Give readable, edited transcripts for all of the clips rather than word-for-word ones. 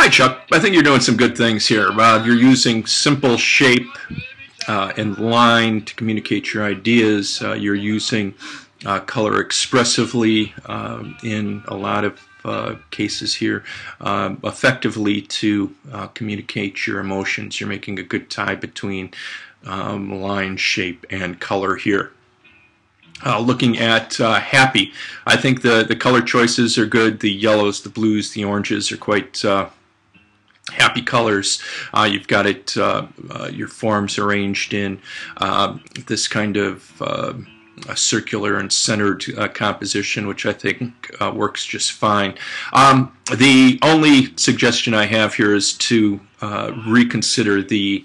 Hi, Chuck. I think you're doing some good things here. You're using simple shape and line to communicate your ideas. You're using color expressively in a lot of cases here, effectively to communicate your emotions. You're making a good tie between line, shape, and color here. Looking at happy, I think the color choices are good. The yellows, the blues, the oranges are quite happy colors. You've got it, your forms arranged in this kind of a circular and centered composition, which I think works just fine. The only suggestion I have here is to reconsider the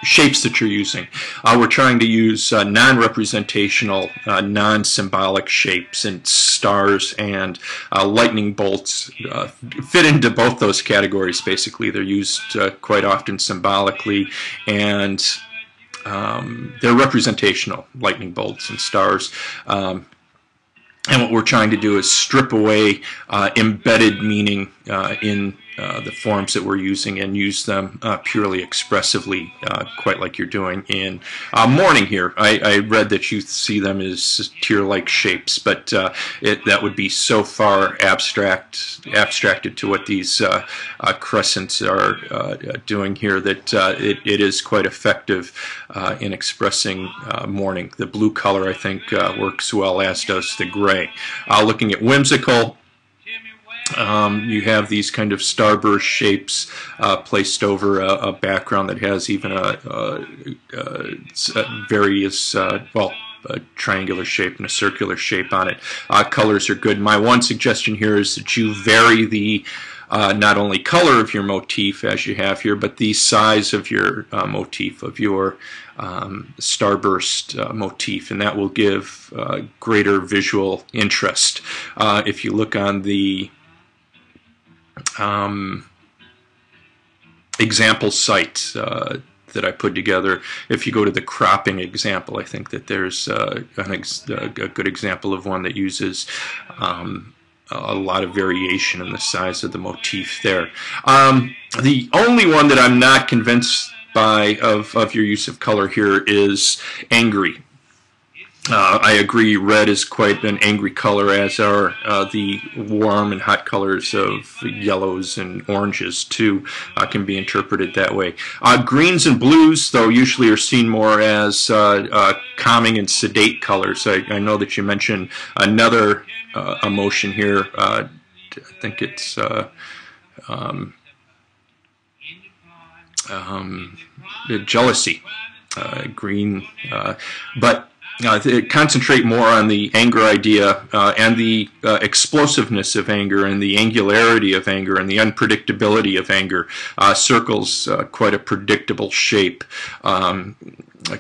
shapes that you're using. We're trying to use non-representational, non-symbolic shapes, and stars and lightning bolts fit into both those categories. Basically, they're used quite often symbolically, and they're representational, lightning bolts and stars. And what we're trying to do is strip away embedded meaning in the forms that we're using and use them purely expressively, quite like you're doing in mourning here. I read that you see them as tear-like shapes, but that would be so far abstracted to what these crescents are doing here that it is quite effective in expressing mourning. The blue color, I think, works well, as does the gray. Looking at whimsical, you have these kind of starburst shapes placed over a background that has even various, well, a triangular shape and a circular shape on it. Colors are good. My one suggestion here is that you vary the not only color of your motif as you have here, but the size of your motif, of your starburst motif, and that will give greater visual interest. If you look on the example site that I put together, if you go to the cropping example, I think that there's a good example of one that uses a lot of variation in the size of the motif there. The only one that I'm not convinced by of your use of color here is angry. I agree, red is quite an angry color, as are the warm and hot colors of yellows and oranges too, can be interpreted that way. Greens and blues, though, usually are seen more as calming and sedate colors. I know that you mentioned another emotion here. I think it's jealousy, green, but concentrate more on the anger idea and the explosiveness of anger and the angularity of anger and the unpredictability of anger. Circles, quite a predictable shape.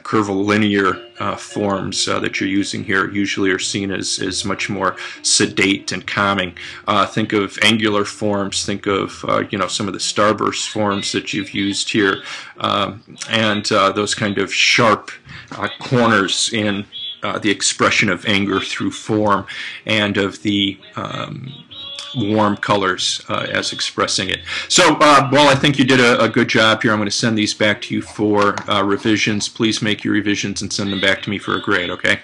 Curvilinear forms that you're using here usually are seen as much more sedate and calming. Think of angular forms, think of you know, some of the starburst forms that you've used here, and those kind of sharp corners in the expression of anger through form, and of the warm colors as expressing it. So, well, I think you did a good job here. I'm going to send these back to you for revisions. Please make your revisions and send them back to me for a grade, okay?